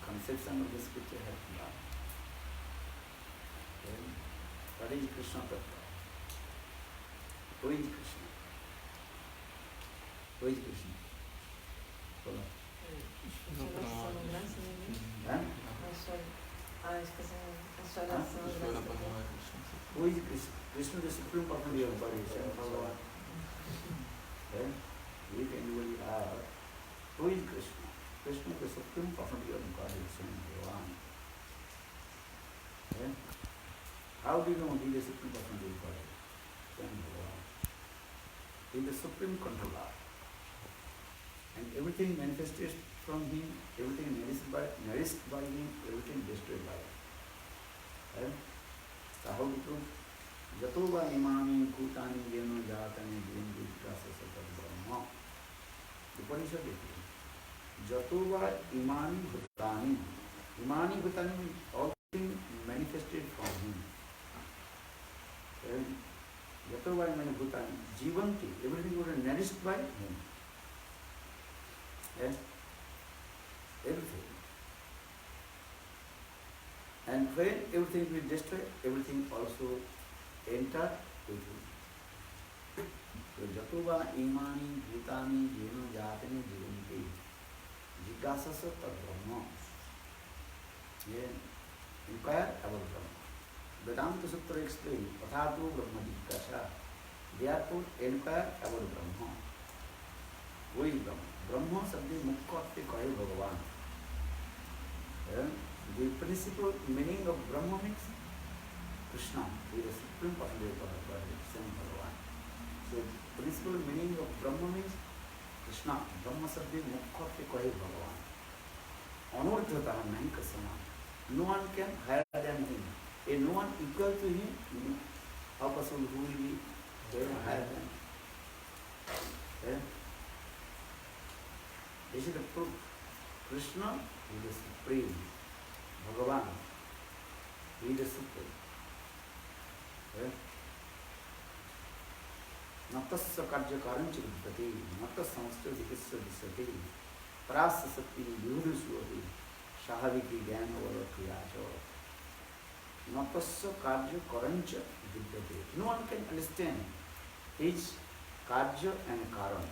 conception of the scripture has done. Then, what is Krishna Tattva? Who is Krishna? Who is Krishna? Follow. Who is Krishna? Krishna, the supreme personality of body, Same Bhagavan. Then, we can really ask, who is Krishna? Krishna, the supreme personality of body, Same Bhagavan. Then, how do you know he is the supreme personality of body? Same Bhagavan. He is the supreme controller. And everything manifested from him, everything nourished by him, everything destroyed by him. Right? So how to prove? Jato va imani kutani yeno jatani dhyandi vikasa satat brahma. The Upanishad is Jato va imani bhutani. Imani bhutani means all things manifested from him. Right? Jato va imani bhutani. Jivanti, everything was nourished by him. Yes? Everything. And when everything will destroy, everything also enter with him. So Jatuva imani bhutani jeno jatani jivanti jigasasa tad brahma. Inquire about Brahma. Vedanta Sutra explains Pathatu Brahma Jigasa. Therefore, inquire about Brahma. Who is Brahma? Brahma sabdi mukkhatte kahe Bhagavan. The principal meaning of Brahma means Krishna, he is the supreme personality of God, same Bhagavan. So, principal meaning of Brahma means Krishna. Brahma sabdi mukkhatte kahe Bhagavan. Anurdhataha nahi kasana. No one can higher than him. If no one equal to him, how possible who will be higher than him? This is the proof. Krishna is the supreme. Bhagavan, he is the supreme. Natasya karya karancha vidyate, natas samastya vikasya visyate, prasya sakti vyudu suati, shahaviki jnana vala kriyacha. Natasya karya karancha vidyate. No one can understand his karya and karan.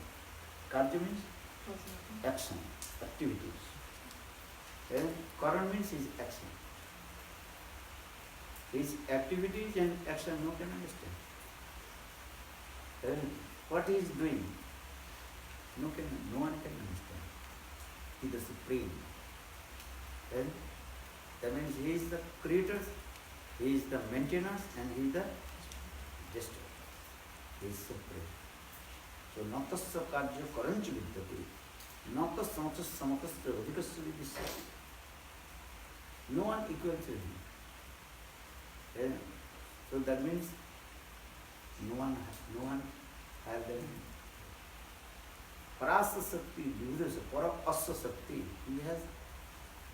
Karya means action, activities. Karan means his action. His activities and action no can understand. What he is doing, no one can understand. He is the supreme. That means he is the creator, he is the maintainer, and he is the destroyer. He is supreme. So, natasya karya karancha vidyate. Natas samatas samatasya adhikasya vidyasya. No one equal to him. So that means no one higher than him. Parasa Sakti, Vivudasa, Para Asa Sakti, he has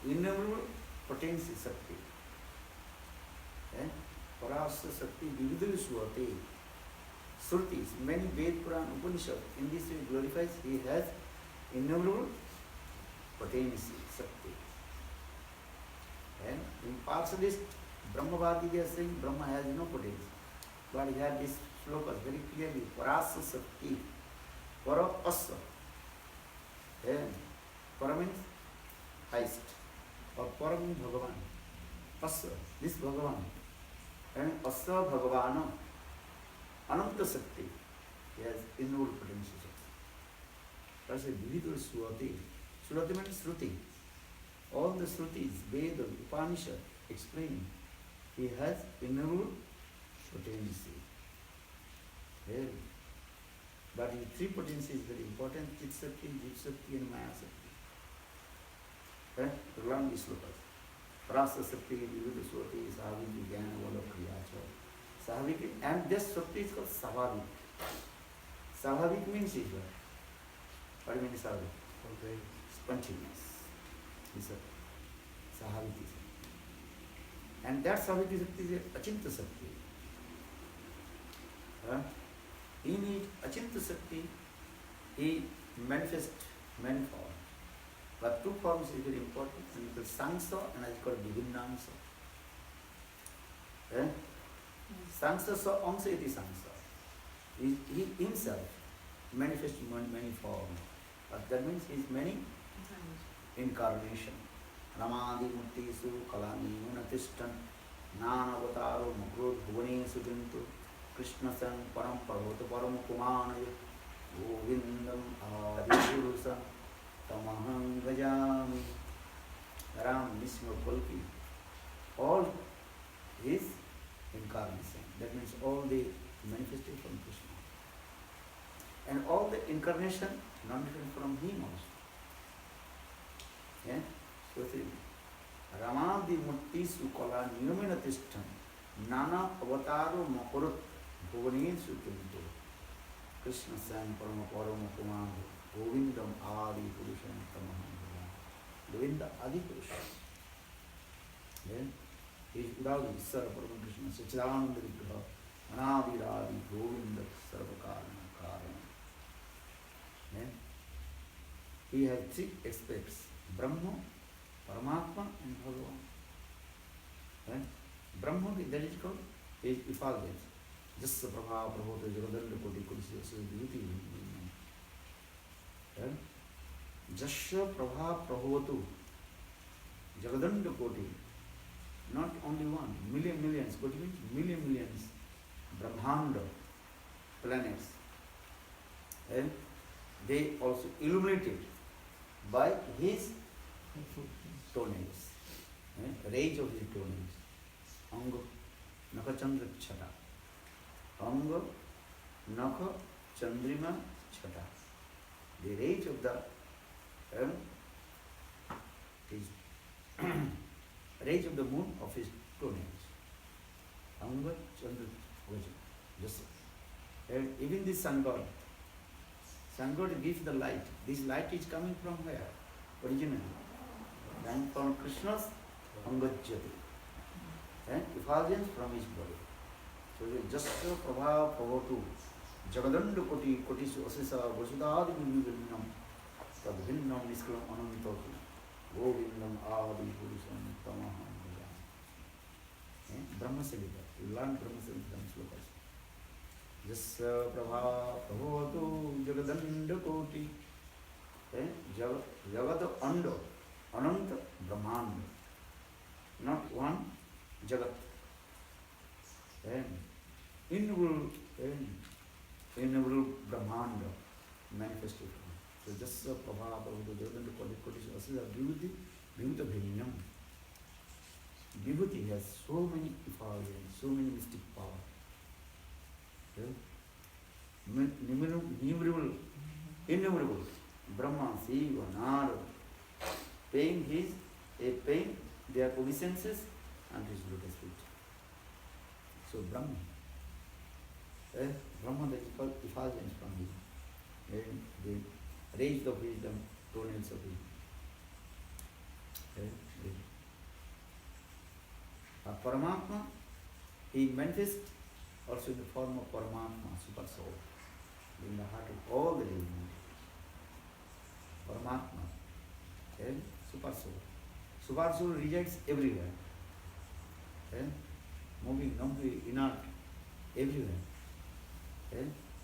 innumerable potency Sakti. Parasa Sakti, Vivudaswati, Srutis, many Ved, Puran, Upanishad, in this way glorifies, he has innumerable potency Sakti. And in partialist, Brahmavadi they are saying Brahma has no potency. But he had this slokas very clearly. Parasa Sakti. Para Asa. Para means highest. Or Para means Bhagavan. Asa, this Bhagavan. And Asa Bhagavana. Ananta Sakti. He has innumerable potency. That's a Vividha Swati. Swati means Shruti. All the Shrutis, Veda, Upanishad explain. He has innumerable potency. But the three potency is very important: Chit Sakti, Jit Sakti, and Maya Sakti. Learn these slokas. Prasa Sakti, Vivudha Swati, Sahaviki, Jnana Vala Kriyacha. Sahaviki, and this Sakti is called Sahavik. Sahavik means is what? What do you mean Sahavik? Spontaneous. This is Sahaviki. And that Sahaviki Sakti is Achinta Sakti. In Achinta Sakti, he manifests manifold. But two forms is very important. One is called Sangsa and is called Vivinnangsa. Eh? Sangsa so Angsa iti Sangsa. He himself manifests many forms. But that means he is many incarnation. Ramadi Muttisu Kalani Munatishtan Nana Vataro Mukrut Bhuvane Sujuntu Krishna San Param Parvata Param Kumanaya Govindam Adipurusa Tamaham Gajami Ram Nisma Kalki. All his incarnation. That means all the manifestation from Krishna. And all the incarnation not different from him also. Yeah? So Ramadi Mutti Sukala Niruminatishtan Nana Avataro Makurut Bhuvane Sukinto Krishna San Parama Parama Kumanga Govindam Adi Purushan Tamaham Govinda Adi Purushan. Yeah? He is Udadi Sara Parama Krishna Sachidananda Vigraha Anadi Radi Govinda Sarvakarana Karana. Yeah? He has three aspects: Brahma, Paramatma and Bhagavan. Right? Brahma, that is called is effulgence. Jassa Prabha Prabhota Jagadanda Koti Koti is beauty. Right? Jasya Prabha Prabhotu Jagadanda Koti. Not only one, millions. Koti means millions. Brahmanda planets. And they also illuminated by his toenails, rays of his toenails. Anga Nakha Chandra Chata. Anga Nakha Chandrima Chata. The rays of the rays of the moon of his toenails. Anga Chandra Vaja. Just and even the sun god. Sun god gives the light. This light is coming from where? Originally. And from Krishna's Angajyati. And effulgence from his body. So Jasya Prabha Prabhatu Jagadanda Koti Koti Asisa Vasudadi Vivinnam Tadvinnam Niskalam Anantatu Govindam Adi Purusam Tamaham. Brahma Salita. You learn Brahma Salita slokas. Jasya Prabha Prabhatu Jagadanda Koti Jagad Ando Ananta Brahmanda. Not one Jagat. Innumerable Brahmanda manifested. So just Prabha Prabhu Jagadanda Koti Asisa Vibhuti Bhinnam. Vibhuti has so many effulgence, so many mystic power. Innumerable Brahma, Shiva, Narada, paying their obeisances and his lotus feet. So Brahma, Brahma that is called effulgence from him. The rays of wisdom, toenails of him. Paramatma, he manifests also in the form of Paramatma, super soul, in the heart of all the living entities. Paramatma, super soul. Super soul resides everywhere. Moving, non-moving, inert, everywhere.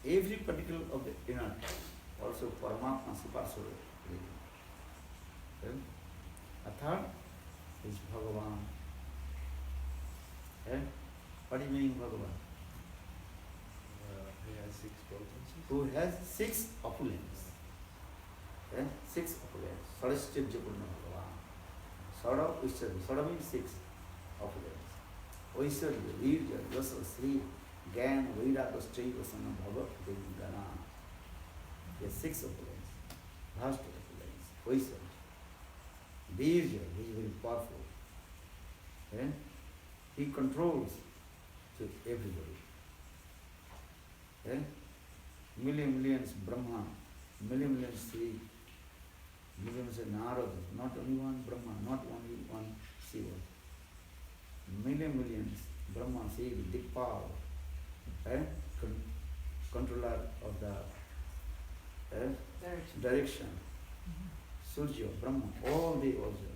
Every particle of the inert, also Paramatma, super soul. A third is Bhagavan. What do you mean Bhagavan? He has 6 potencies. Who has 6 opulence. 6 opulence. Sarasthya-Purna Bhagavan. Sada, Vishya. Sada means 6 opulence. Vaisarya, Virya, Yasa, Sri, Gyan, Vairaka, Straiva, Sana, Bhava, Devindana. He has 6 opulence. Vast opulence. Vaisarya. Virya, he is very powerful. He controls to everybody. Millions Brahma, millions Sri, millions Narada, not only one Brahma, not only one Shiva. Millions Brahma, Shiva, Dikpal, controller of the direction. So Surya, Brahma, all they also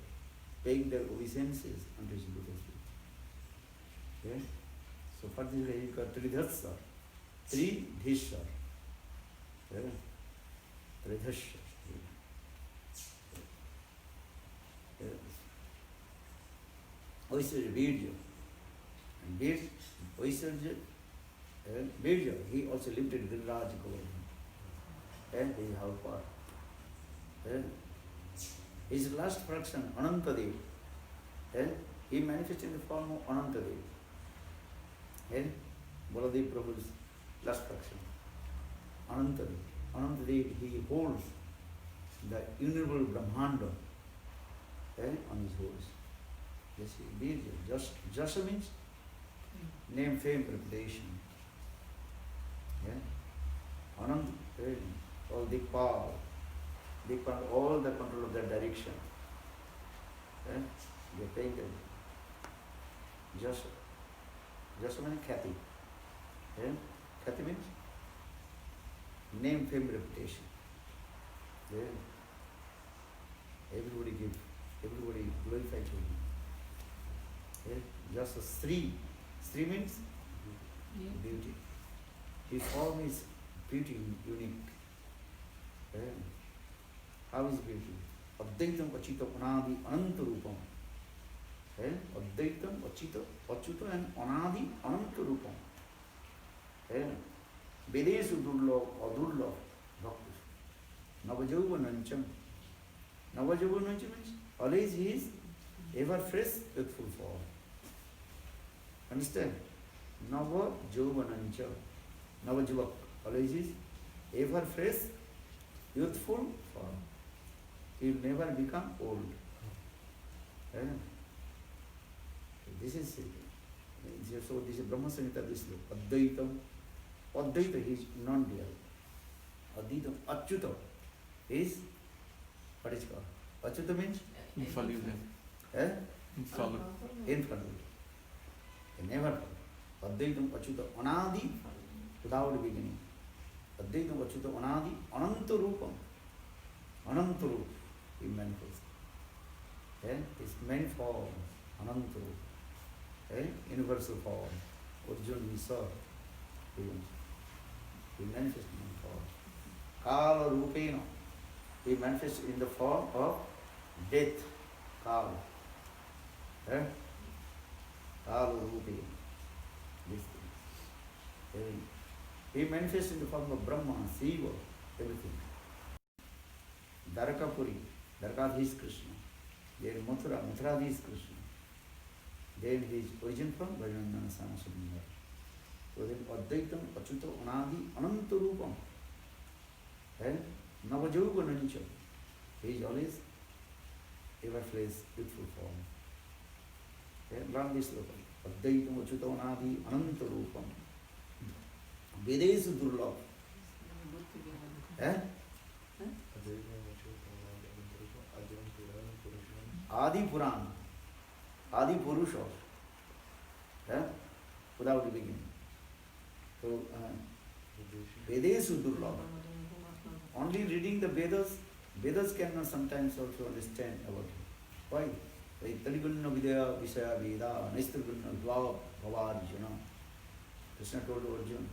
paying their obeisances unto his lotus feet. Okay? So for this way you got Tridhasya, Tridhisya. Okay? Tridhisya. Oisarja Virya. And Oisarja Virya, he also lived in Giriraj Govardhan. And this is how far. His last fraction, Anantadev, he manifested in the form of Anantadev. Baladev Prabhu's last fraction. Anantadev. Anantadev, he holds the innumerable Brahmanda on his horse. Yes, he did. Jasa means name, fame, reputation. Anand, all the power, all the control of that direction. They take them. Jasa. Jasa means Khati. Khati means name, fame, reputation. Everybody glorify to him. Just a Sri. Sri means beauty. His form is beauty, unique. How is beauty? Advaitam Achita Anadi Ananta Rupam. Advaitam Achita Achyuta and Anadi Ananta Rupam. Vedesu Durlabh Adurlabh Bhakti. Navajauvanancham. Navajauvanancham means always he is ever fresh, youthful form. Understand? Navajauvanancha. Navajavak. Always is ever fresh, youthful form. He will never become old. This is it. So this is Brahma Samhita, this look. Advaitam. Advaita, he is non-dual. Advaitam. Achyuta is, what is called? Achyuta means? Infallible. Infallible. Infallible. They never fall. Advaitam Achyuta Anadi, without beginning. Advaitam Achyuta Anadi, Ananta Rupam. Ananta Rupa, he manifests. It's many forms. Ananta Rupa. Universal form. Arjuna we saw. He manifests in the form. Kala Rupena. He manifests in the form of death. Kala. Kala Rupena. This thing. He manifests in the form of Brahma, Shiva, everything. Dwarakapuri, Dwarakadhish Krishna. Then Mathura, Mathuradhish Krishna. Then he is origin from Vajanandana Sanasundara. So then Advaitam, Achyuta, Anadi, Ananta Rupam. Navajauvanancha. He is always ever fresh, beautiful form. Learn this local. Advaitam, Achyuta, Anadi, Ananta Rupam. Vedesu Durlabh. Adi Puran. Adi Purusha. Without the beginning. So, Vedesu Durlabh. Only reading the Vedas cannot sometimes also understand about it. Why? Tadigunna Vidya Visaya Veda, Naistrigunna Dva Bhavarjuna. Krishna told Arjuna.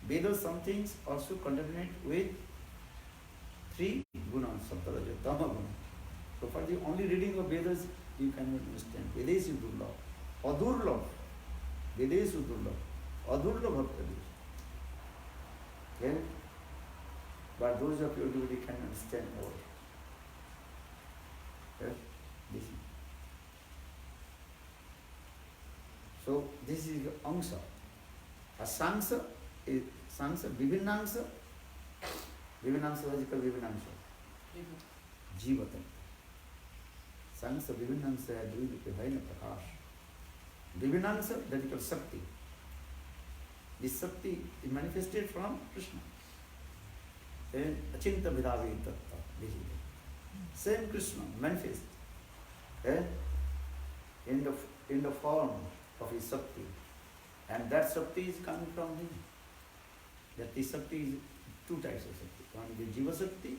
Vedas some things also contaminate with 3 gunas, Saptaraja, Tama guna. So for the only reading of Vedas, you cannot understand. Vedesu Durlabh. Adurlabh. Vedesu Durlabh. Adurlabh Bhaktadis. Okay? But those of you who can understand all. Okay? This is. So this is the Amsa. A Sangsa is Sangsa, Vivinnangsa. Vivinnangsa, what is called Vivinnangsa? Jivata. Sangsa, Vivinnangsa, Dvivika, Vaina Prakash. Vivinnangsa, that is called Sakti. This Sakti is manifested from Krishna. Achinta Vidhavi Tattva. This is it. Same Krishna manifest in the form of his Sakti. And that Sakti is coming from him. That this Sakti is 2 types of Sakti. One is the Jiva Sakti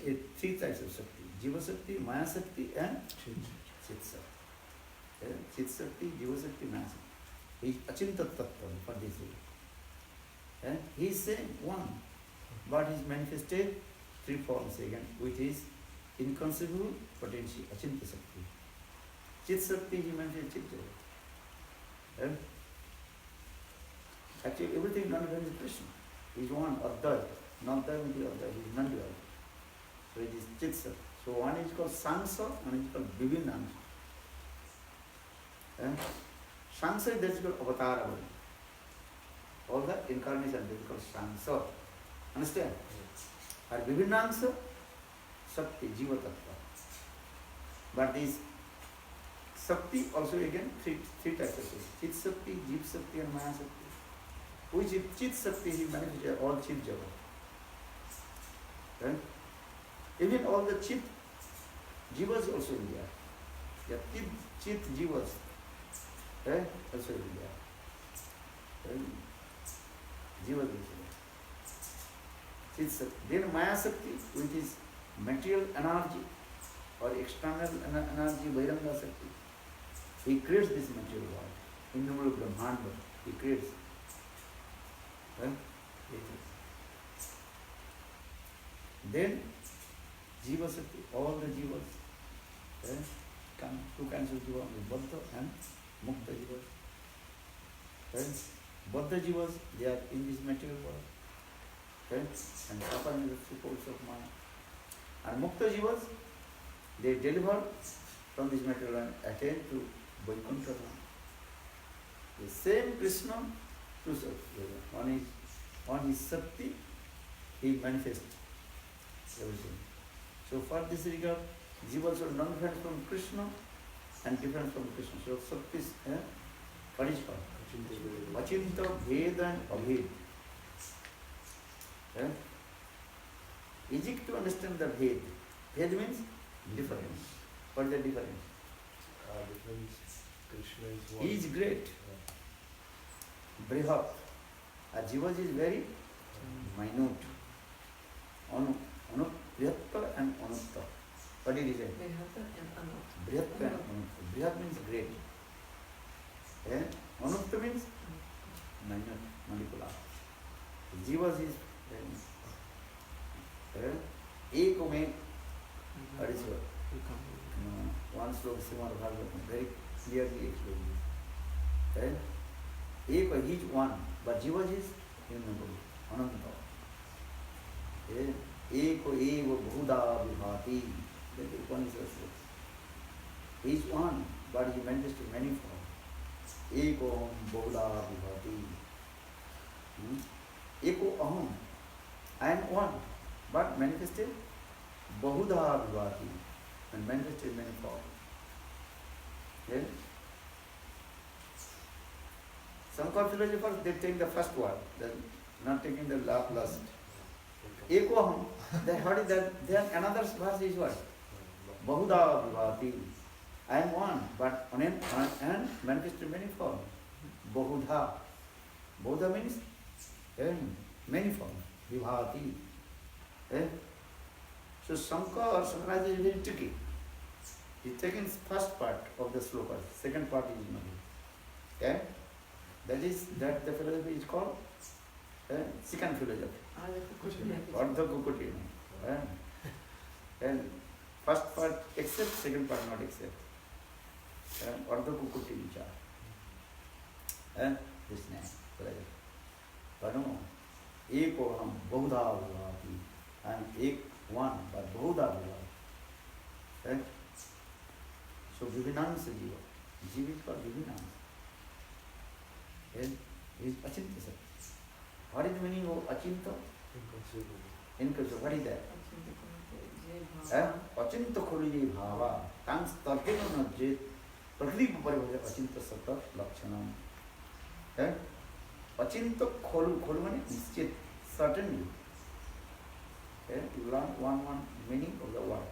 And three types of Shakti: Jiva Shakti, Maya Shakti, and Chit Shakti. Chit Shakti, Jiva Shakti, Maya Shakti. He is Achinta Tattva for this reason. He is saying one, but he is manifested three forms again, which is inconceivable potency, Achinta Shakti. Chit Shakti, he manifested Chit Jagat. Actually, everything non-dual is Krishna. He is one, Advaita. Not that the other, he is non-dual. So it is Chit Shakti. So one is called Sansa, one is called Vivinamsa. Sansa is basically Avatara. All the incarnation is called Sansa. Understand? And Vivinamsa, Shakti, Jiva Tattva. But this Shakti also again three types of Shakti. Chit Shakti, Jiva Shakti, and Maya Shakti. Which is Chit Shakti, he manifested all Chit Jagat. Even all the Chit Jivas also in there. Yeah, Chit Jivas also in there. Jivas also there. Chit Shakti. Then Maya Shakti, which is material energy or external energy, Bhairanga Shakti. He creates this material world. Innumerable Brahmanda, he creates. Then Jiva Shakti, all the Jivas, two kinds of Jiva, Baddha and Mukta Jivas. Baddha Jivas, they are in this material world. And Sapan is the supports of Maya. And Mukta Jivas, they deliver from this material and attain to Vaikuntha. The same Krishna, two Shakti. One is Shakti, he manifests everything. So for this regard, Jivas are non-different from Krishna and different from Krishna. So Shakti is, what is called? Achinta, Veda and Abhed. Easy to understand the Bhed. Bhed means difference. What is the difference? Krishna is one. He is great. Brihat. Jivas is very minute. Brihatta and Anutta. What did he say? Brihatta and Anutta. Brihat means great. Anutta means minute, molecular. Jivas is Eko mein, what is what? One sloka Srimad Bhagavatam very clearly explains. Eko, he is one, but Jivas is innumerable, Ananta. Eko eva bhuda vibhati. That is one is also. He is one, but he manifests in many forms. Eko bhuda vibhati. Eko aham. I am one, but manifested bahudha vibhati, and manifested in many forms. Some philosophers, they take the first one, not taking the last. Eko aham. Then what is that? Then another verse is what? Bahudha vibhati. I am one, but and manifested in many forms. Bahudha. Bahudha means many forms. Vibhati. So Shankara is very tricky. He's taken first part of the sloka, second part is not. That the philosophy is called second philosophy. Ardha Kukoti. And first part accept, second part not accept. Ardha Kukoti vichar. This name. But no. Eko ham bahudha vibhati. I am ek one, but bahudha vibhati. So Vivinamsa Jiva. Jiva is called Vivinamsa. He is Achinta Shakti. What is the meaning of Achinta? Inconceivable. What is that? Achinta kholi bhava. Thanks tarkena najit. Pratlipa paribhaya Achinta Satta Lakshanam. Achinta kholu means nischit, certainly. You learn one meaning of the word.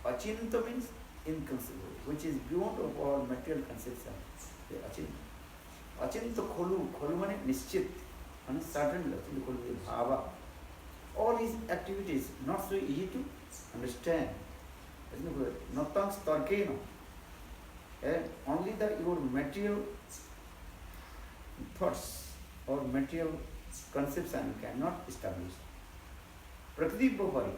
Achinta means inconceivable, which is beyond of our material conception. Achinta kholu means nischit, and certainly. Achinta kholu is bhava. all his activities not so easy to understand. Natang starkeno. Only your material thoughts or material conception cannot establish. Prakriti properly.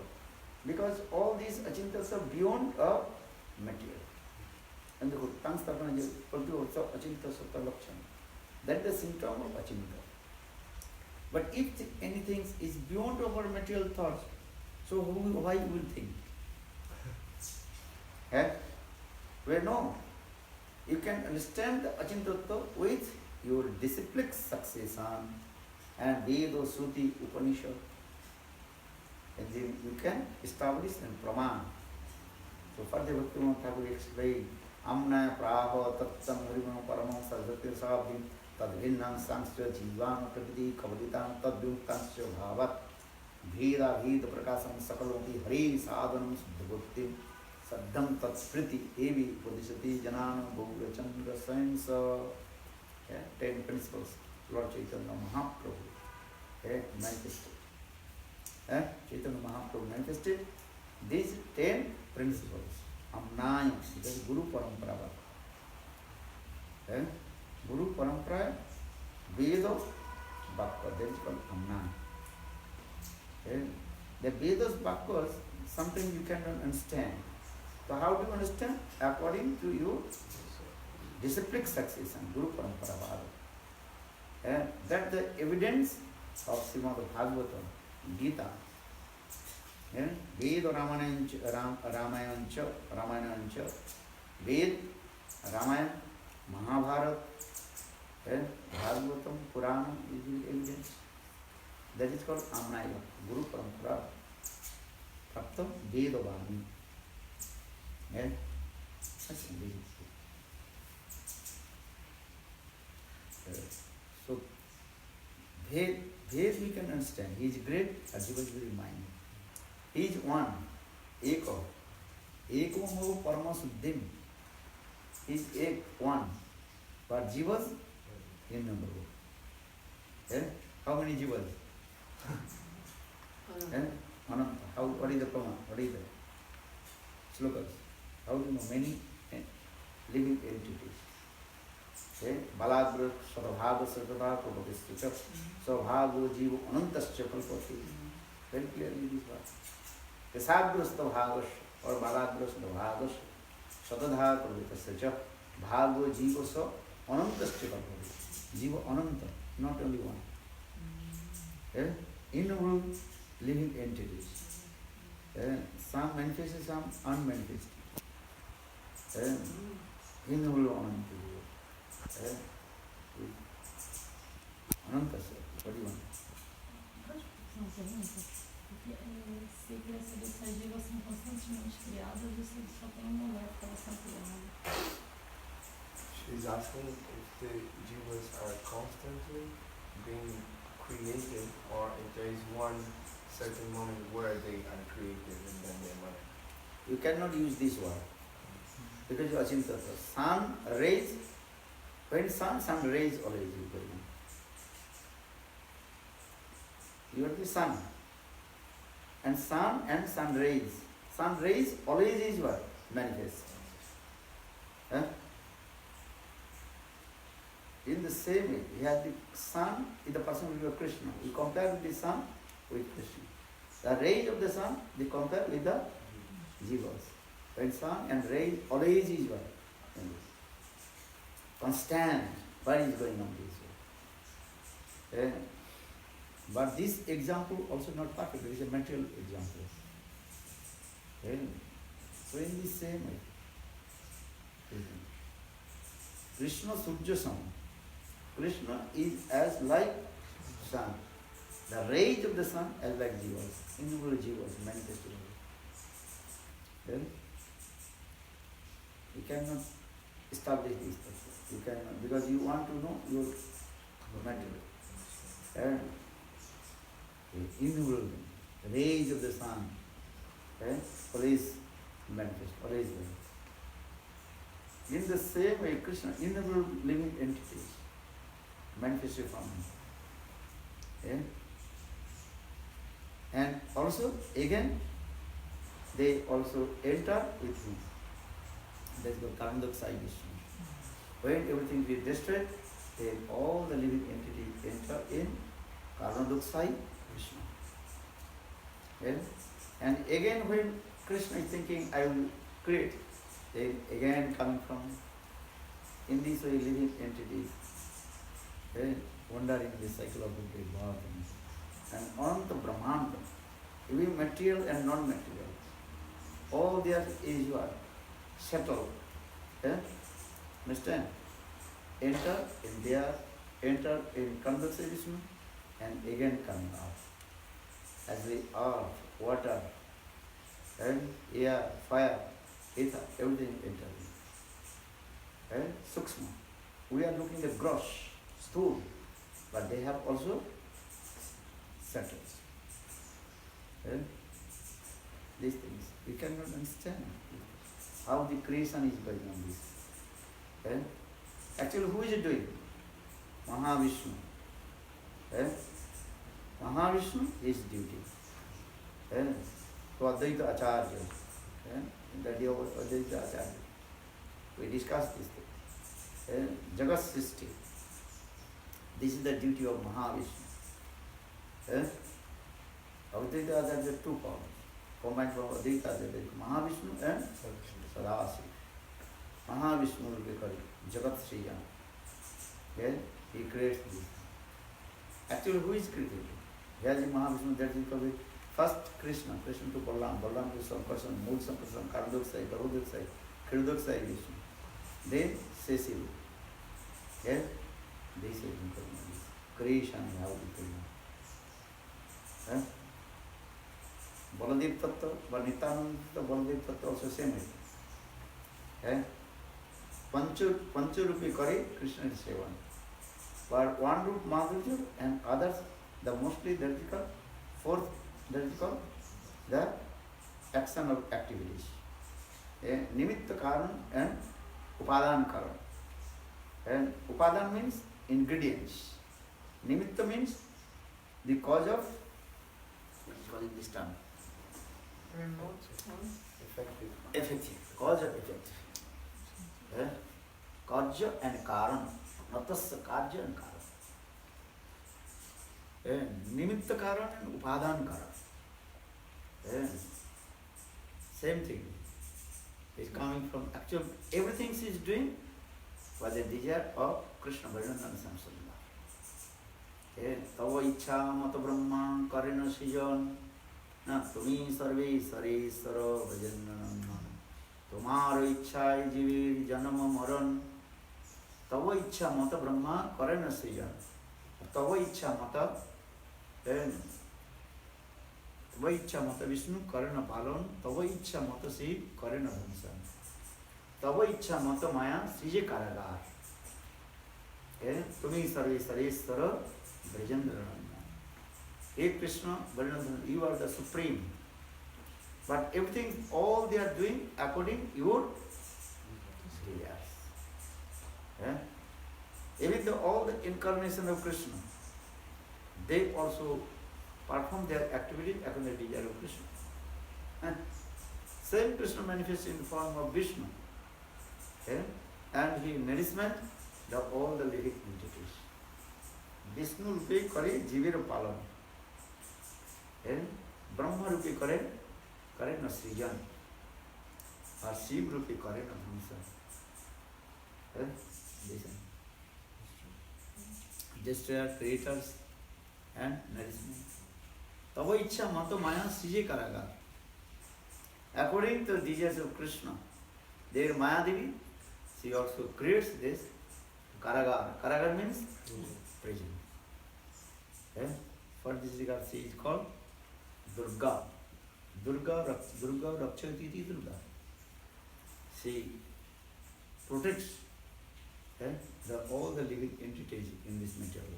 Because all these achintas are beyond a material. And the tongue starkana is also achinta sutta lakshana. That is the symptom of achinta. But if anything is beyond our material thoughts, so why you will think? Where no, you can understand the Achintattva with your disciplic succession and Veda, Shruti, Upanishad. And then you can establish and praman. So further Bhaktivinoda Thakur explained, Amna Praha Tattam Harimam Paramam Sarvati Sabhim Tadvinnam Sangsya Jivana Prakriti Kavaditam Tadvyuktansya Bhavat Bheda Bheda Prakasam Sakaloti Hari Sadhanam Suddhavuktim Saddham Tatspriti Evi Bodhisati Janana Bhura Chandra Science 10 principles Lord Chaitanya Mahaprabhu manifested. Chaitanya Mahaprabhu manifested these 10 principles. Amnaya, because Guru Parampara. Guru Parampara, Veda, Bhakta, that is called Amnaya. The Vedas, Bhaktas, sometimes you cannot understand. So how do you understand? According to your disciplic succession, Guru Parampara. That the evidence of Srimad Bhagavatam, Gita, Ved Ramayancha, Ved, Ramayana, Mahabharata, Bhagavatam, Purana is the evidence. That is called Amnaya, Guru Parampara. Praptam Vedavani. That's amazing. So, Ved we can understand. He is great, Jiva is very minor. He is one, Eko. Eko Moho Parama Suddhim. He is Ek, one. But Jivas, innumerable. How many Jivas? Ananta. What is the Pama? What is the slokas? How do you know? Many living entities. Balagra Sadabhaga Sadabha Prabhavistucha Sabhago Jiva Anantascha Kalpati. Very clearly this word. Kesagra Sadabhagas or Balagra Sadabhagas Sadadha Prabhavistucha Bhago Jiva So Anantascha Kalpati. Jiva Ananta, not only one. Innumerable living entities. Some manifested, some unmanifested. Innumerable Ananta. Ananta, sir. What do you want? Uma pergunta. Porque se eu queria saber se as divas são constantemente criadas ou se só tem um momento que elas são criadas. She's asking if the jivas are constantly being created or if there is one certain moment where they are created and then they are. You cannot use this word. Because you are Achintata. Sun rays, when sun rays always is going on. You are the sun. And sun rays. Sun rays always is what? Manifest. In the same way, you have the sun is the person with Krishna. You compare the sun with Krishna. The rays of the sun, they compare with the jivas. When sun and rays always is what? Constant. What is going on this way? But this example also not perfect. It is a material example. So in the same way, Krishna Surya Sama. Krishna is as like sun. The rays of the sun as like jivas. Innumerable jivas manifested. You cannot establish this person. You cannot, because you want to know your material. Innumerable rays of the sun. Always manifest, always there. In the same way, Krishna, innumerable living entities manifested from him. And also again they also enter with him. That is the Karandaksai Vishnu. When everything is destroyed, then all the living entities enter in Karandaksai Vishnu. Yes? And again when Krishna is thinking, I will create, then again coming from in this way living entities, wandering in the cycle of the birth and on the Brahmanda, even material and non-material, all their usual settled. Understand? Enter in there, enter in Karandaksai Vishnu, and again coming out. As the earth, water, and air, fire, ether, everything entering. Sukshma. We are looking at gross, stool, but they have also settled. These things we cannot understand how the creation is going on this. Actually, who is it doing? Mahavishnu. Mahavishnu is duty. So Advaita Acharya, in the day of Advaita Acharya, we discussed this thing. Jagat Sisti. This is the duty of Mahavishnu. Advaita Acharya two forms, combined from Advaita Acharya, Mahavishnu and Sadasi. Mahavishnu will be called Jagat Sriya. He creates this. Actually, who is creating? Here is Mahavishnu, that is called first Krishna, Krishna to Balram, Balram to Sankarshan, Mool Sankarshan, Karandaksai, Garudaksai, Kridaksai Vishnu. Then Cecil. This is creation, how we create. Baladev Tattva, but Nityananda Baladev Tattva also same way. Pancharupi Kare, Krishna is Sevan. But one root Madhurya and others, the mostly that is called fourth, that is called the action of activities. Nimitta Karan and Upadan Karan. And Upadan means ingredients. Nimitta means the cause of, what is called in this term? Effective. Effective. Cause of effect. Karja and Karan. Natasya Karja and Karan. Nimitta Karan and Upadan Karan. Same thing. It's coming from actual, everything she is doing was a desire of Krishna Bhajananda Samsala. Tava Icha Mata Brahma Karina Sijan Na Tumi Sarve Sare Sara Bhajananda Tumar Icha Jivir Janama Maran Tava Icha Mata Brahma Karina Sijan Tava Icha Mata Tava Icha Mata Vishnu Karina Palan Tava Icha Mata Siv Karina Bhansan Tava Icha Mata Maya Sije Karagar Tumi Sarve Sare Sara Brajendra. Hey Krishna, Bhajananda, you are the supreme. But everything, all they are doing according to your desires. Even though all the incarnation of Krishna, they also perform their activity according to the desire of Krishna. Same Krishna manifests in the form of Vishnu. And he nourishment all the living entities. Vishnu rupi kare jivir palan. Brahma rupi kare na srijan. Or Shiv rupi kare na dhamsa. Destroyer, creators and nourishment. Tava ichha mato maya sije karaga. According to the desires of Krishna, their Maya Devi, she also creates this karagar. Karagar means prison. For this regard, she is called Durga. Durga Rakshati Durga. She protects all the living entities in this material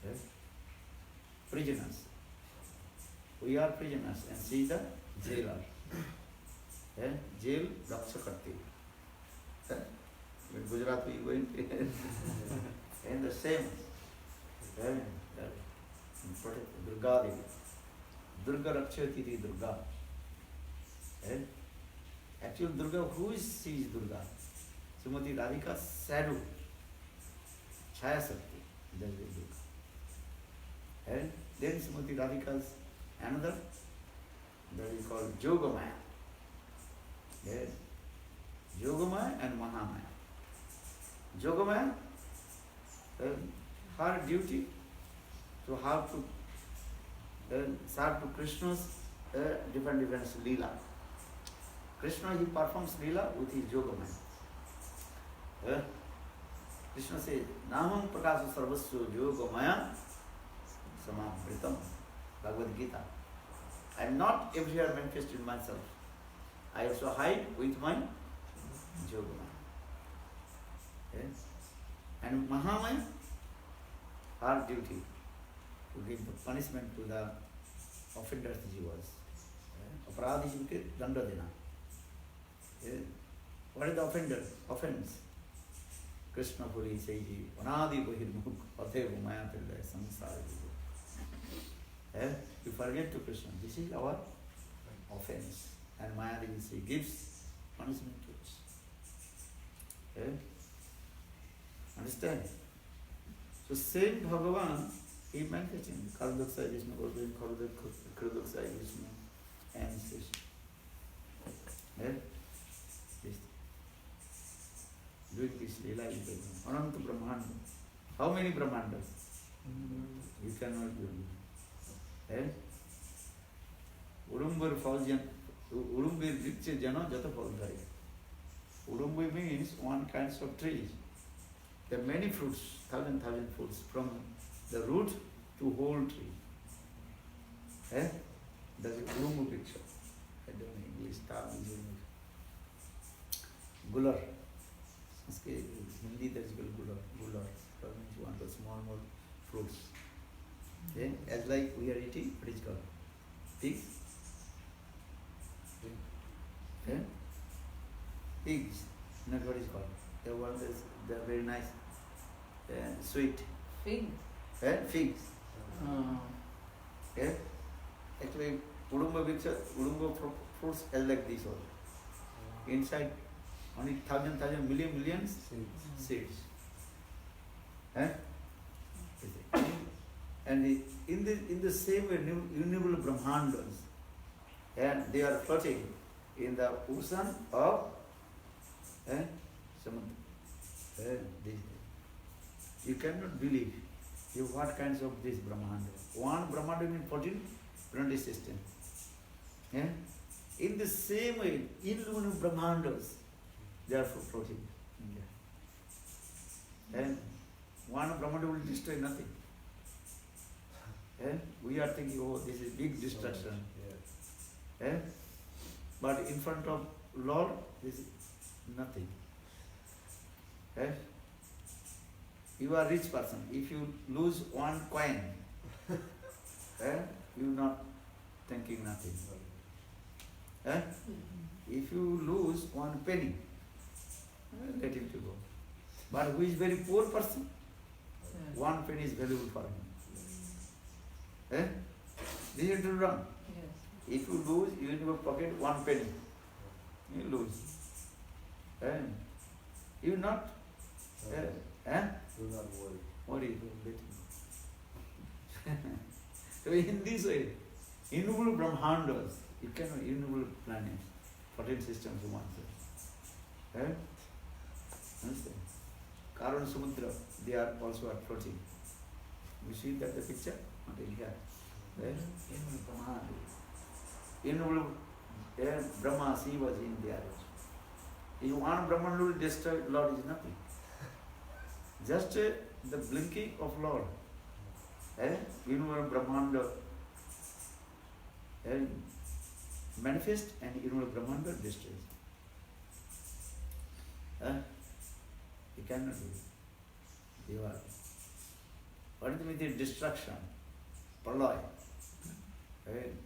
world. Prisoners. We are prisoners and she is the jailer. Jail Rakshakati. In Gujarat we going and the same. protect Durga Devi. Durga Rakshati Ti Durga. And actually Durga, who is she is Durga? Srimati Radhika's shadow, Chaya Sakti, that is Durga. And then Srimati Radhika's another, that is called Yogamaya. Yes. Yogamaya and Mahamaya. Yogamaya, her duty to have to serve to Krishna's different Leela. Krishna, he performs Leela with his Yogamaya. Krishna says, Namam Prakasa Sarvasya Yogamaya Samamritam. Bhagavad Gita. I am not everywhere manifested myself. I also hide with my Yogamaya. Yes. And Mahamaya, her duty to give the punishment to the offenders jivas. Aparadhi jivke danda dena. What is the offender? Offense. Krishna Puri Seiji, Anadi Bahirmukh, Atevu Maya Pillai, Samsara Jiva. You forget to Krishna. This is our offense. And Maya Devi gives punishment to us. Understand? So same Bhagavan, he manifested in Karudaksai Vishnu, Karudaksai Vishnu, and Sesha. This. Doing this Leela is the Ananta Brahmanda. How many Brahmandas? You cannot do. Udumbur Faljan, Udumbur Vriksha Jana Jata Falgari. Udumbur means one kind of trees. There are many fruits, thousand fruits, from the root to whole tree. That's a Urumbu picture. I don't know English term. Gular. Hindi there is gular. Gular. That means you want the small fruits. As like we are eating, what is called? Pigs. Pigs. Not what is called. The one is they are very nice, sweet. Fig. Figs. Actually, Udumba fruits are like this all. Inside, only thousand, millions seeds. And in the same way, innumerable Brahmandas, and they are floating in the ocean of Samudra. You cannot believe what kinds of this Brahmanda. One Brahmanda means 14 planetary system. In the same way, innumerable Brahmandas, they are floating in there. And one Brahmanda will destroy nothing. We are thinking, oh, this is big destruction. But in front of Lord, this is nothing. You are a rich person. If you lose one coin, you are not thinking nothing. If you lose one penny, let him to go. But who is very poor person, one penny is valuable for him. This is wrong. Yes. If you lose, you in your pocket one penny, you lose. You not. Do not worry. Worry, let him go. So in this way, innumerable Brahmandas, you cannot innumerable planets, 14 systems of one. Understand? Karana Samudra, they are also at floating. You see that the picture? Not in here. Innumerable Brahma, Shiva is in there. If one Brahman will destroy, Lord is nothing. Just the blinking of Lord. Innumerable Brahmanda manifest and innumerable Brahmanda destroys. You cannot do it. You are. What is the meaning of destruction? Pralaya.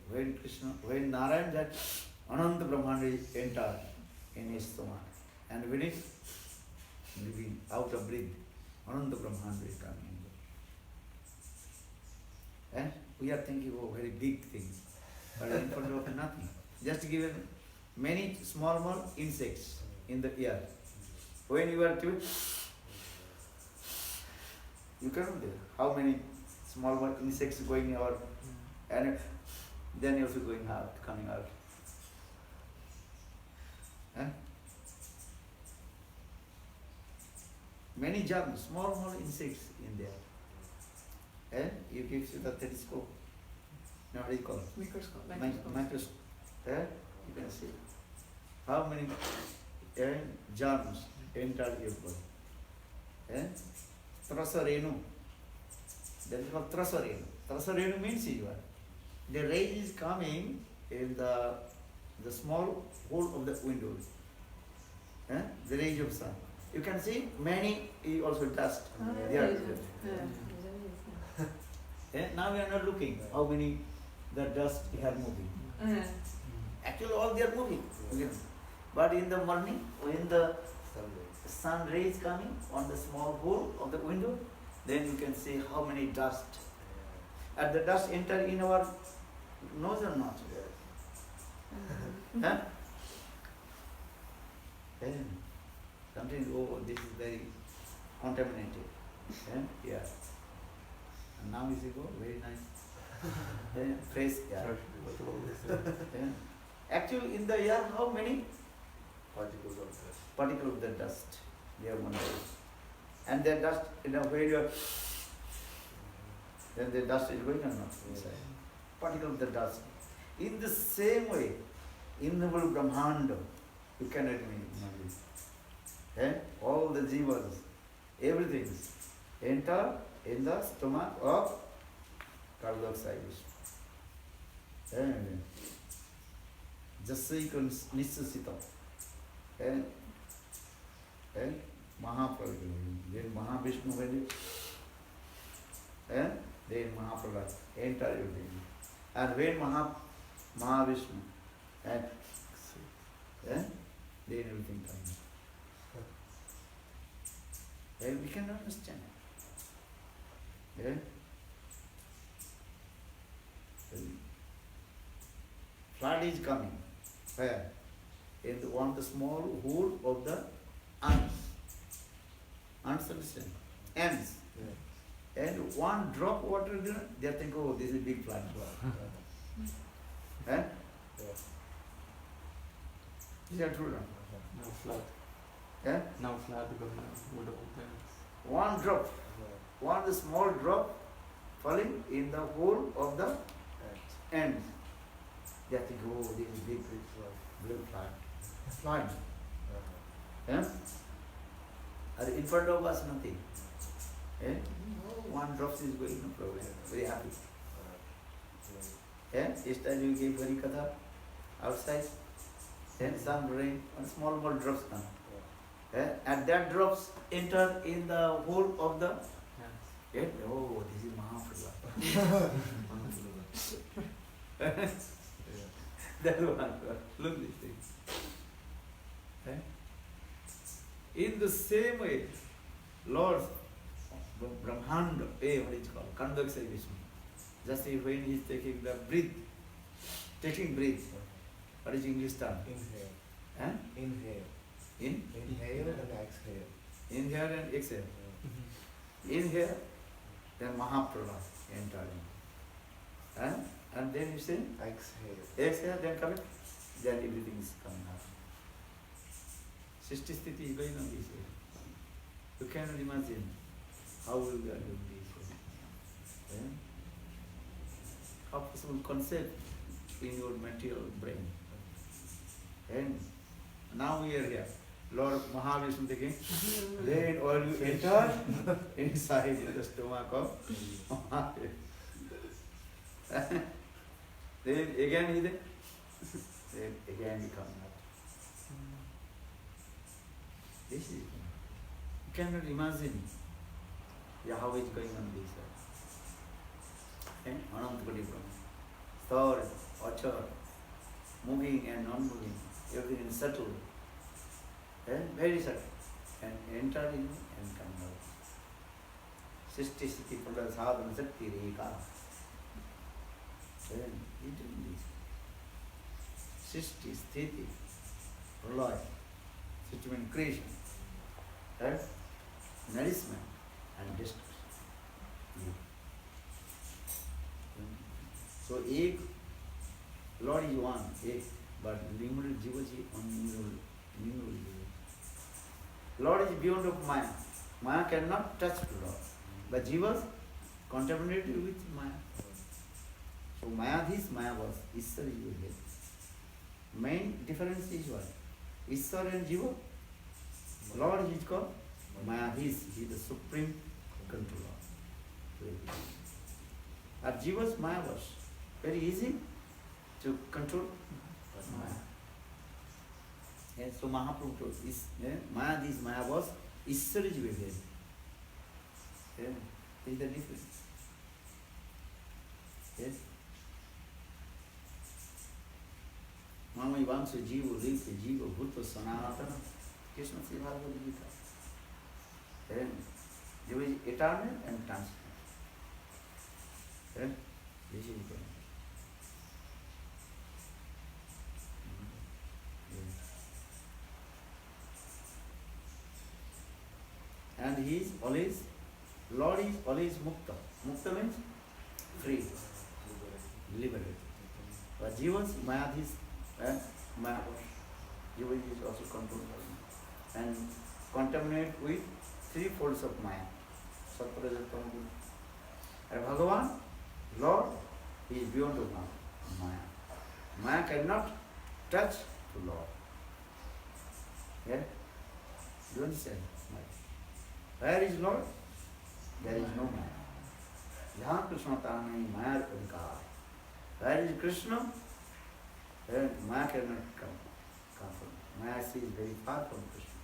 When Narayan that Ananta Brahmanda entered in his stomach, and when it living out of breath, Ananta Brahmanda is coming. And we are thinking, oh, very big things, but in front of nothing. Just given many small insects in the air. When you are to, you cannot do how many small insects going out, and then also going out, coming out. Huh? Many germs, small insects in there. And you give you the telescope. Now what is it called? Microscope. Microscope. You can see how many germs enter your body. Trasarenu. That is called trasarenu. Trasarenu means the ray is coming in the small hole of the window. The rays of sun. You can see many also dust. They are now we are not looking how many the dust are moving. Actually all they are moving. But in the morning when the sun rays coming on the small hole of the window, then you can see how many dust. And the dust enter in our nose or not? Huh? Then sometimes, oh, this is very contaminated. Yeah. And now you see, oh, very nice. Fresh air. Actually, in the air, how many Particles of dust. particles of the dust? They are one. And the dust, where you are, then the dust is going or not inside. Particle of the dust. In the same way, in the whole Brahmanda, you cannot imagine. All the jivas, everything enter in the stomach of carbon dioxide. Jasaikan Nisasita. Mahapralaya. Then Mahavishnu when then Mahapralaya enter everything. And when Mahavishnu then everything comes. Then we can understand. Flood is coming. Where? In the small hole of the ants. Ants understand? Ants. And one drop water, they think, oh, this is a big flood. Is that true? Now flat. Now flat because now wood opens. One drop, one small drop falling in the hole of the ant. They think, oh, this is big blue flood. Flood. And in front of us, nothing. One drop is going, no problem. Very happy. Yesterday you gave Harikatha outside. Then some rain, one small drops come. And that drops enter in the hole of the oh, this is Mahaprabhu. That one, look this thing. In the same way, Lord Brahmanda, what is it called? Kandaksai Vishnu. Just when he is taking the breath, what is English term? Inhale. Inhale. Inhale and exhale. Inhale and exhale. Inhale, then Mahapralaya enter in. And then you say? Exhale. Exhale, then come in. Then everything is coming out. Srishti Sthiti is going on this way. You cannot imagine how will we are doing this. How possible concept in your material brain. And now we are here. Lord Mahavishnu taking, then all you enter inside the stomach of Mahavishnu. Then again he then again he comes out. This is, you cannot imagine how it's going on this side. Anantapati Brahma. Third, Achar, moving and non-moving, everything is subtle. Very subtle. And enter in and come out. Srishti Sthiti Pralaya Sadhana Sakti Reka. Then he doing this. Srishti, Sthiti, Pralaya, system creation, right? Nourishment and destruction. So ek, Lord is one, ek, but numerous jivaji on numerous jivaji. Lord is beyond of Maya. Maya cannot touch the Lord. But jivas contaminated with Maya. So Mayadhis, Mayavas, Ishwar is with it. Main difference is what? Ishwar and Jiva. Lord is called Mayadhis, he is the supreme controller. Are Jivas, Mayavas? Very easy to control Maya. Yes, so Mahaprabhu told this, Mayadhis, Mayavas, Ishwar is with it. Yeah, this is the difference. Yes? Mama Ivansu Jiva Lipta Jiva Bhuta Sanatana Krishna Sri Bhagavad Gita. Then there is eternal and transient. Then this is eternal. And he is always, Lord is always Mukta. Mukta means free, liberated. But Jivas, Mayadhis, and Mayavas. Jiva is also controlled and contaminated with three folds of Maya. Sattva-rajas-tamo-guna. And Bhagavan, Lord, he is beyond of Maya. Maya cannot touch to Lord. Yeah? Do you understand? Where is Lord? There is no Maya. Yahan Krishna Tana Maya Adhikar. Where is Krishna? Then Maya cannot come from. Maya is very far from Krishna.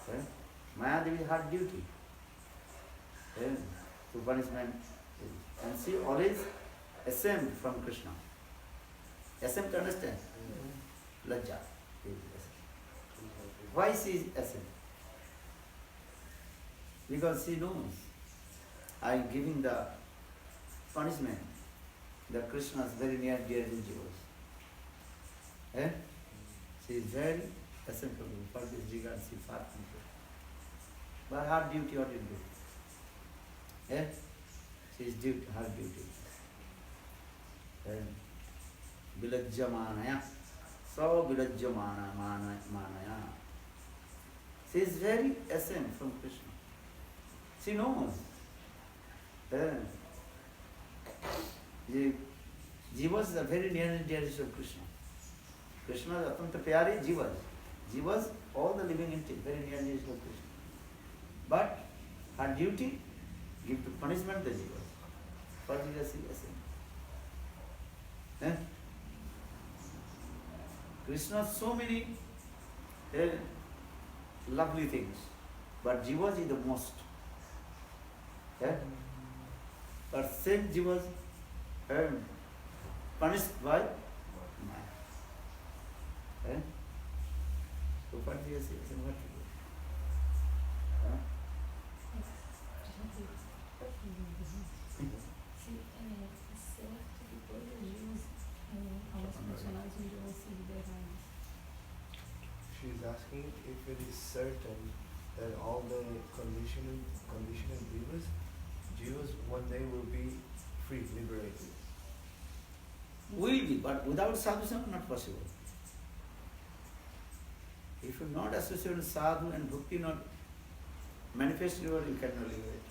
Then Maya Devi had duty. Then to punishment. And she always ascend from Krishna. Ascend to understand? Lajja. Why she is ascend? Because she knows I am giving the punishment that Krishna is very near dear to Jivas. Eh? She is very essential for this regard, she is far from Krishna. But her duty, what is do? Eh? She is duty, her duty. Vilajyamanaya. So Vilajyamanaya. She is very essence from Krishna. She knows. Jivas are very near and dear to Krishna. Krishna is Atanta Pyare Jivas. Jivas, all the living entities, very near and dear to Krishna. But her duty, give to punishment the Jivas. For Jivas is essence. Krishna so many lovely things, but Jivas is the most. But same Jivas punished by Maya. So what do you say? What to do? Se é certo que todos os dias aos funcionários onde vão ser liberados. She's asking if it is certain that all the conditioned jivas one day will be free, liberated. Will be, but without sadhu-sangha not possible. If you not associate with sadhu and bhakti not manifest your, you cannot liberate.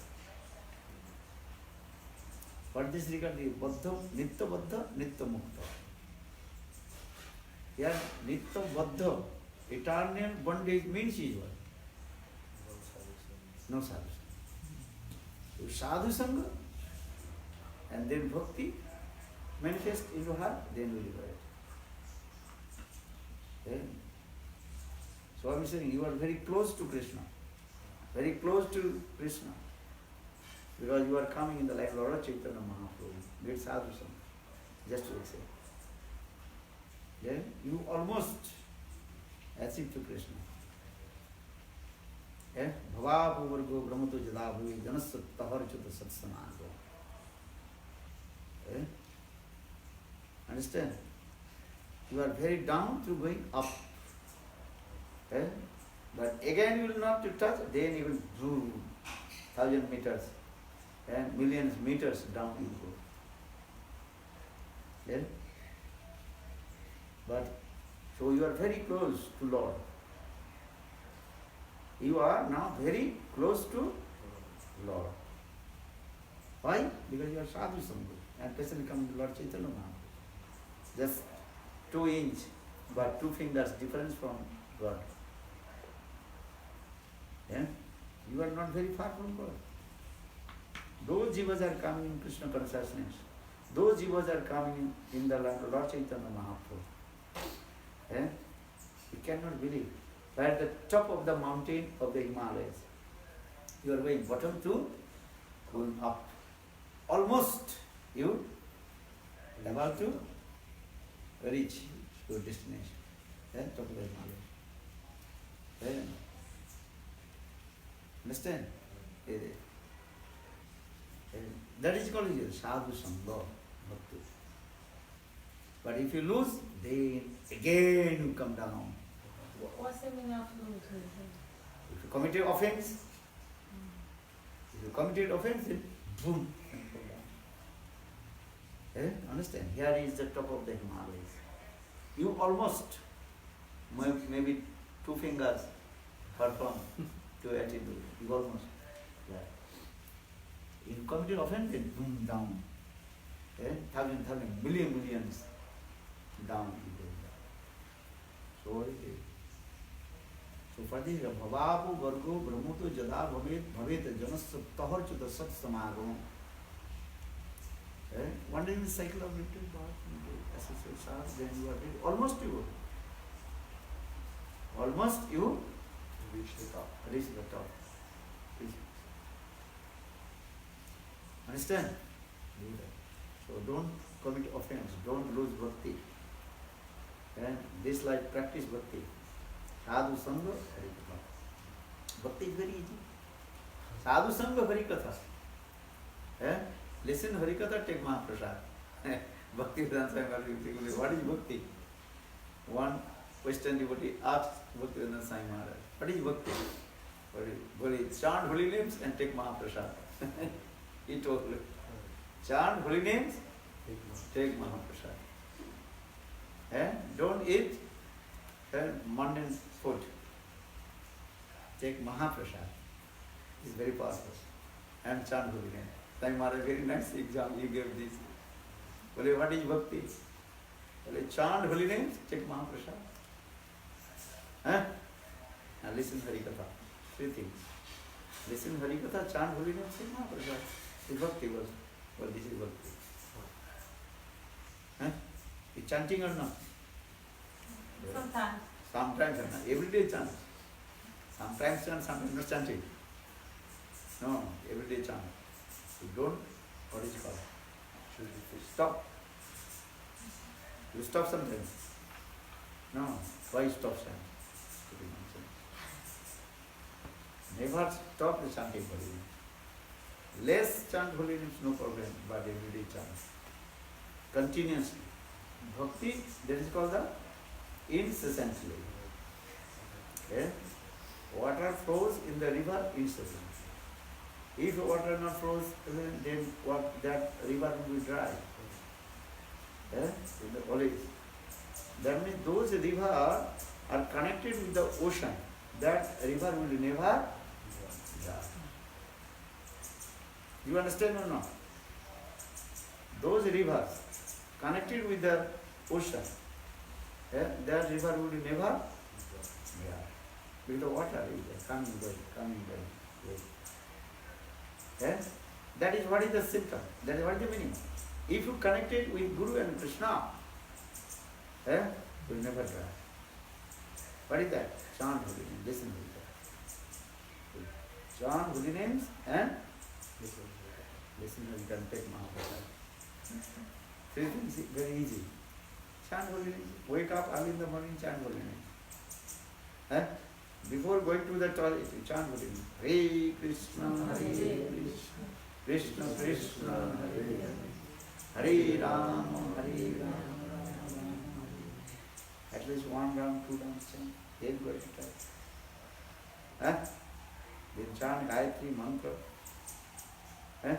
What this regard is baddha, nitya baddha, nitya mukta. Here nitya baddha, eternal bondage means is what? No sadhu. If sadhu sangha and then bhakti manifest in your heart, then you liberate. Then, so I am saying you are very close to Krishna. Very close to Krishna. Because you are coming in the life of Lord Chaitanya Mahaprabhu. Great sadhu sangha. Just to say. Then you almost achieve to Krishna. Bhavapu vargo brahmato jadabhu janasya taharchuta satsanango. Understand? You are very down through going up. Eh? But again you will not to touch, then you will zoom 1,000 meters and millions meters down you go. Yeah? But so you are very close to Lord. You are now very close to Lord. Why? Because you are sadhu sangha and especially coming to Lord Chaitanya Mahaprabhu. Just 2 inch, but 2 fingers difference from God. Yeah? You are not very far from God. Those jivas are coming in Krishna consciousness. Those jivas are coming in the land of Lord Chaitanya Mahaprabhu. Yeah? You cannot believe. They are at the top of the mountain of the Himalayas. You are going bottom to going up. Almost you are about to reach your destination. Yeah? Top of the Himalayas. Yeah? Understand? Yeah. That is called sadhu sangha bhakti. But if you lose, then again you come down. What's the meaning of lose? If you committed offense, then boom, and come down. Understand? Here is the top of the Himalayas. You almost, maybe 2 fingers perform to attitude. You almost. Yeah. In committed offense, then boom, down. 1,000, millions down you go. So it is. So for this, Bhavapu Vargo Brahmuto Jada Bhavet Janas Taharchuta Sat Samagam. One day in the cycle of little birth, associate then you are ready. Almost you Reach the top. reach the top. Understand? So don't commit offense, don't lose bhakti. And this life practice bhakti. Sadhu Sangha, Hari Katha. Bhakti is very easy. Sadhu Sangha, Hari Katha. Listen Hari Katha, take Mahaprasad. Bhakti Vedanta Swami Maharaj, what is bhakti? One Western devotee asked Bhakti Vedanta Swami Maharaj, what is bhakti? Chant holy names and take Mahaprasad. He told him, chant holy names, take Mahaprasad. Don't eat mundane food. Take Mahaprasad. It's very powerful. And chant holy name. Swami Maharaj, very nice example he gave this. What is bhakti? Chant holy names, take Mahaprasad. Now listen Hari Katha. 3 things. Listen Hari Katha, chant holy names, take Mahaprasad. This bhakti was. Well, this is bhakti. You chanting or not? Sometimes. Sometimes or not. Every day chant. Sometimes chant, sometimes not chanting. No, every day chant. You don't, what is it called? Stop. You stop sometimes. No, why stop chanting? Never stop the chanting holy name. Less chant holy names, no problem, but every day chant. Continuously. Bhakti, that is called the incessantly. Water flows in the river incessantly. If water not flows, then that river will be dry. In the olives. That means those rivers are connected with the ocean. That river will never dry. You understand or not? Those rivers connected with the ocean, that river will never dry. Because the water is coming, going. That is what is the symptom. That is what is the meaning. If you connect it with Guru and Krishna, it will never dry. What is that? Chant holy names, listen to that. Chant holy names and listen, you can take Mahaprasad. 3 things, very easy. Chant holy names. Wake up early in the morning, chant holy names. Before going to the toilet, you chant holy names. Hare Krishna, Hare Krishna, Krishna Krishna, Hare Hare, Hare Rama, Hare Rama, At least 1 round, 2 rounds chant. They'll go to try. Huh? They'll chant Gayatri mantra. Huh?